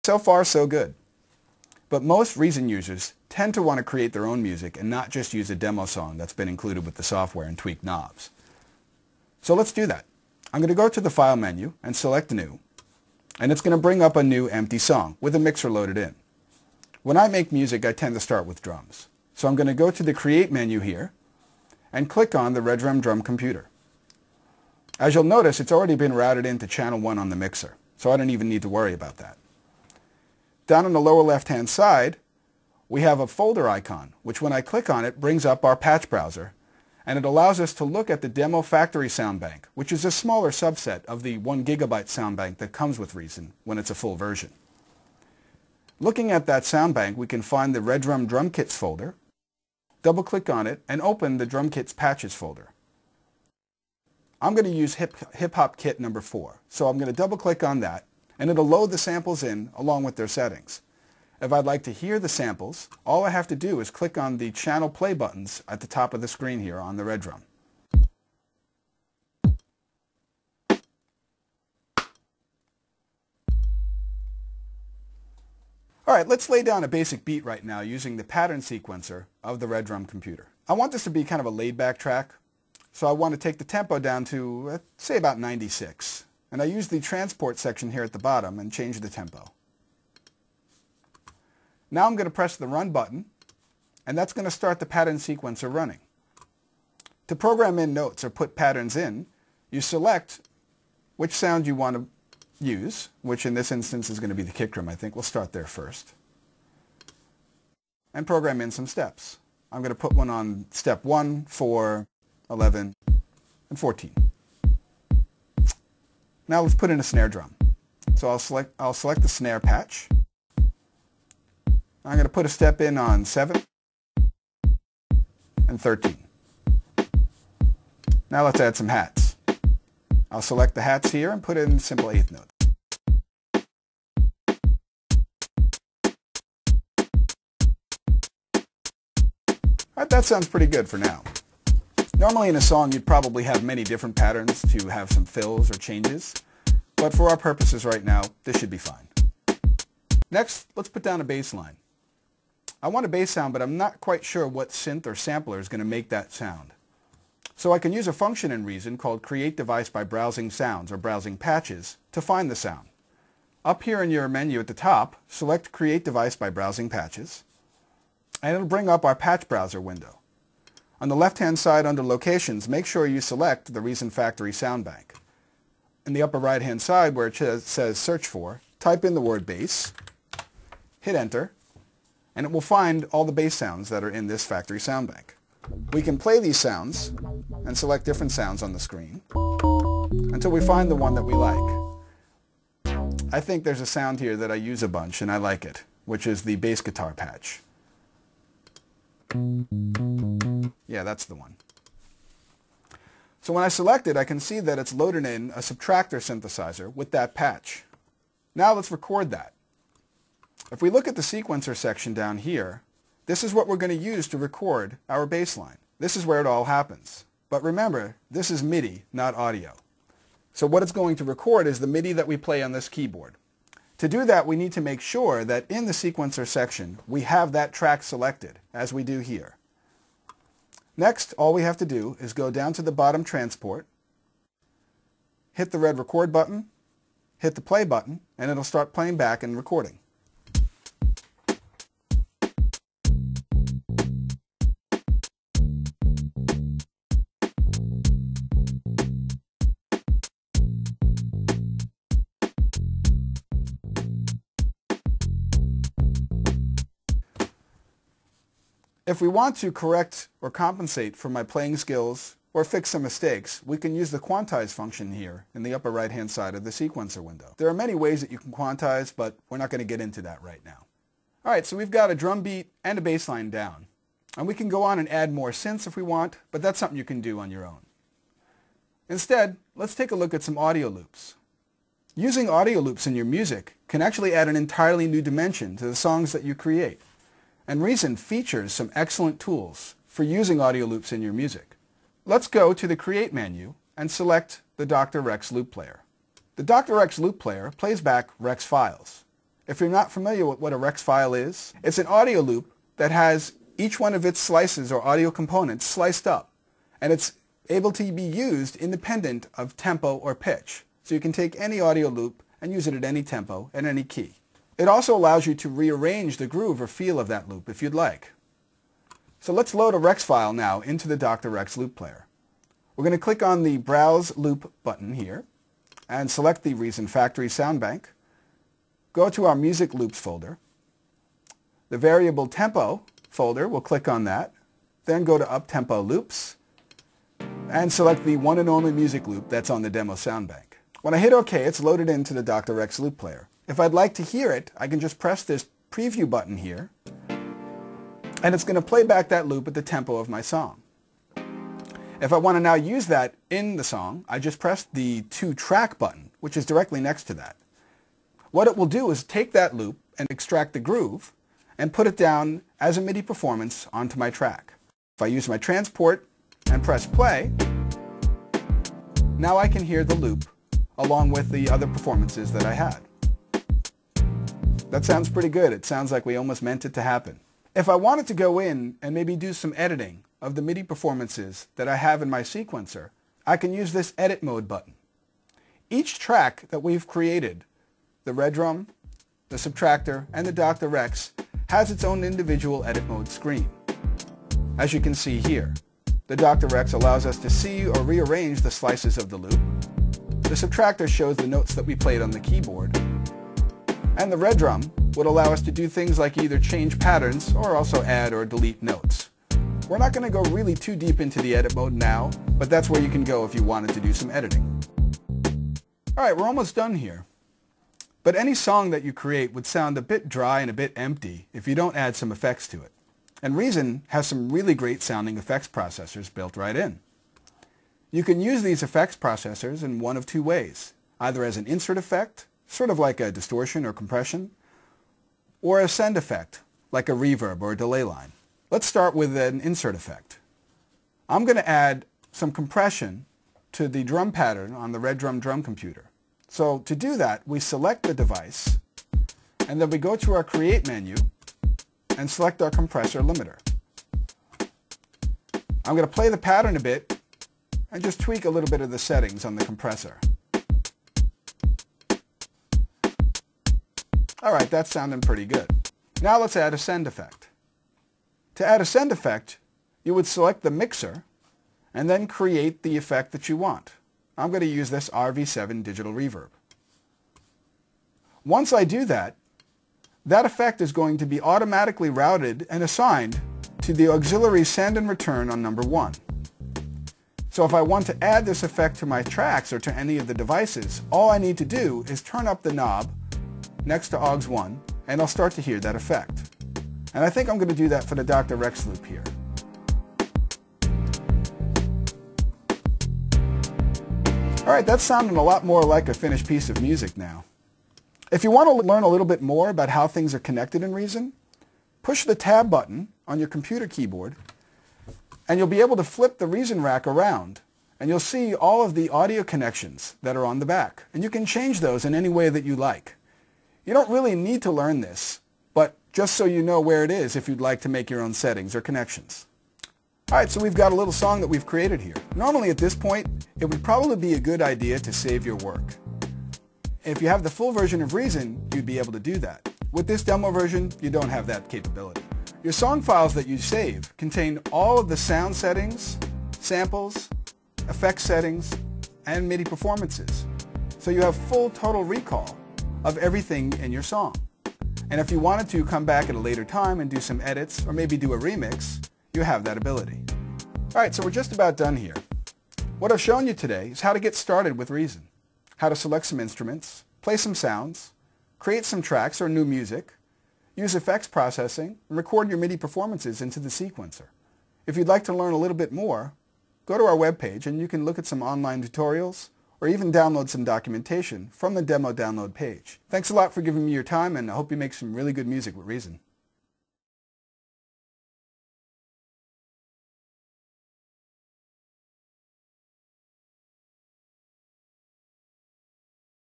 So far, so good. But most Reason users tend to want to create their own music and not just use a demo song that's been included with the software and tweak knobs. So let's do that. I'm going to go to the File menu and select New, and it's going to bring up a new empty song with a mixer loaded in. When I make music, I tend to start with drums. So I'm going to go to the Create menu here and click on the Redrum drum computer. As you'll notice, it's already been routed into channel 1 on the mixer, so I don't even need to worry about that. Down on the lower left-hand side, we have a folder icon, which when I click on it brings up our patch browser, and it allows us to look at the demo factory sound bank, which is a smaller subset of the 1 gigabyte sound bank that comes with Reason when it's a full version. Looking at that sound bank, we can find the Redrum Drum Kits folder, double-click on it, and open the Drum Kits Patches folder. I'm going to use Hip Hop Kit number 4, so I'm going to double-click on that, and it'll load the samples in along with their settings. If I'd like to hear the samples, all I have to do is click on the channel play buttons at the top of the screen here on the Redrum. Alright, let's lay down a basic beat right now using the pattern sequencer of the Redrum computer. I want this to be kind of a laid-back track, so I want to take the tempo down to, say, about 96. And I use the transport section here at the bottom and change the tempo. Now I'm going to press the Run button, and that's going to start the pattern sequencer running. To program in notes or put patterns in, you select which sound you want to use, which in this instance is going to be the kick drum. I think we'll start there first. And program in some steps. I'm going to put one on step 1, 4, 11, and 14. Now let's put in a snare drum. So I'll select the snare patch. I'm going to put a step in on 7 and 13. Now let's add some hats. I'll select the hats here and put in simple eighth notes. Alright, that sounds pretty good for now. Normally in a song you'd probably have many different patterns to have some fills or changes, but for our purposes right now, this should be fine. Next, let's put down a bass line. I want a bass sound, but I'm not quite sure what synth or sampler is going to make that sound. So I can use a function in Reason called Create Device by Browsing Sounds or Browsing Patches to find the sound. Up here in your menu at the top, select Create Device by Browsing Patches, and it'll bring up our patch browser window. On the left-hand side under Locations, make sure you select the Reason Factory sound bank. In the upper right-hand side where it says Search For, type in the word bass, hit Enter, and it will find all the bass sounds that are in this factory sound bank. We can play these sounds and select different sounds on the screen until we find the one that we like. I think there's a sound here that I use a bunch and I like it, which is the bass guitar patch. Yeah, that's the one. So when I select it, I can see that it's loaded in a subtractor synthesizer with that patch. Now let's record that. If we look at the sequencer section down here, this is what we're going to use to record our bass line. This is where it all happens. But remember, this is MIDI, not audio. So what it's going to record is the MIDI that we play on this keyboard. To do that, we need to make sure that in the sequencer section, we have that track selected, as we do here. Next, all we have to do is go down to the bottom transport, hit the red record button, hit the play button, and it'll start playing back and recording. If we want to correct or compensate for my playing skills or fix some mistakes, we can use the quantize function here in the upper right-hand side of the sequencer window. There are many ways that you can quantize, but we're not going to get into that right now. Alright, so we've got a drum beat and a bass line down. And we can go on and add more synths if we want, but that's something you can do on your own. Instead, let's take a look at some audio loops. Using audio loops in your music can actually add an entirely new dimension to the songs that you create. And Reason features some excellent tools for using audio loops in your music. Let's go to the Create menu and select the Dr. Rex Loop Player. The Dr. Rex Loop Player plays back Rex files. If you're not familiar with what a Rex file is, it's an audio loop that has each one of its slices or audio components sliced up, and it's able to be used independent of tempo or pitch. So you can take any audio loop and use it at any tempo and any key. It also allows you to rearrange the groove or feel of that loop if you'd like. So let's load a Rex file now into the Dr. Rex loop player. We're going to click on the Browse Loop button here and select the Reason Factory Sound Bank. Go to our Music Loops folder. The Variable Tempo folder, we'll click on that. Then go to Up Tempo Loops and select the one and only music loop that's on the demo sound bank. When I hit OK, it's loaded into the Dr. Rex loop player. If I'd like to hear it, I can just press this preview button here, and it's going to play back that loop at the tempo of my song. If I want to now use that in the song, I just press the To Track button, which is directly next to that. What it will do is take that loop and extract the groove and put it down as a MIDI performance onto my track. If I use my transport and press play, now I can hear the loop along with the other performances that I had. That sounds pretty good. It sounds like we almost meant it to happen. If I wanted to go in and maybe do some editing of the MIDI performances that I have in my sequencer, I can use this Edit Mode button. Each track that we've created, the Red Drum, the Subtractor, and the Dr. Rex, has its own individual Edit Mode screen. As you can see here, the Dr. Rex allows us to see or rearrange the slices of the loop. The Subtractor shows the notes that we played on the keyboard. And the Red Drum would allow us to do things like either change patterns or also add or delete notes. We're not going to go really too deep into the edit mode now, but that's where you can go if you wanted to do some editing. Alright, we're almost done here. But any song that you create would sound a bit dry and a bit empty if you don't add some effects to it. And Reason has some really great sounding effects processors built right in. You can use these effects processors in one of two ways, either as an insert effect, sort of like a distortion or compression, or a send effect, like a reverb or a delay line. Let's start with an insert effect. I'm going to add some compression to the drum pattern on the Red Drum drum computer. So to do that, we select the device, and then we go to our Create menu and select our compressor limiter. I'm going to play the pattern a bit and just tweak a little bit of the settings on the compressor. Alright, that's sounding pretty good. Now let's add a send effect. To add a send effect, you would select the mixer and then create the effect that you want. I'm going to use this RV7 digital reverb. Once I do that, that effect is going to be automatically routed and assigned to the auxiliary send and return on number 1. So if I want to add this effect to my tracks or to any of the devices, all I need to do is turn up the knob next to aux1 and I'll start to hear that effect. And I think I'm going to do that for the Dr. Rex loop here. Alright, that's sounding a lot more like a finished piece of music now. If you want to learn a little bit more about how things are connected in Reason, push the Tab button on your computer keyboard and you'll be able to flip the Reason rack around and you'll see all of the audio connections that are on the back. And you can change those in any way that you like. You don't really need to learn this, but just so you know where it is if you'd like to make your own settings or connections. Alright, so we've got a little song that we've created here. Normally at this point, it would probably be a good idea to save your work. If you have the full version of Reason, you'd be able to do that. With this demo version, you don't have that capability. Your song files that you save contain all of the sound settings, samples, effect settings, and MIDI performances. So you have full total recall of everything in your song. And if you wanted to come back at a later time and do some edits or maybe do a remix, you have that ability. Alright, so we're just about done here. What I've shown you today is how to get started with Reason. How to select some instruments, play some sounds, create some tracks or new music, use effects processing, and record your MIDI performances into the sequencer. If you'd like to learn a little bit more, go to our webpage and you can look at some online tutorials or even download some documentation from the demo download page. Thanks a lot for giving me your time, and I hope you make some really good music with Reason.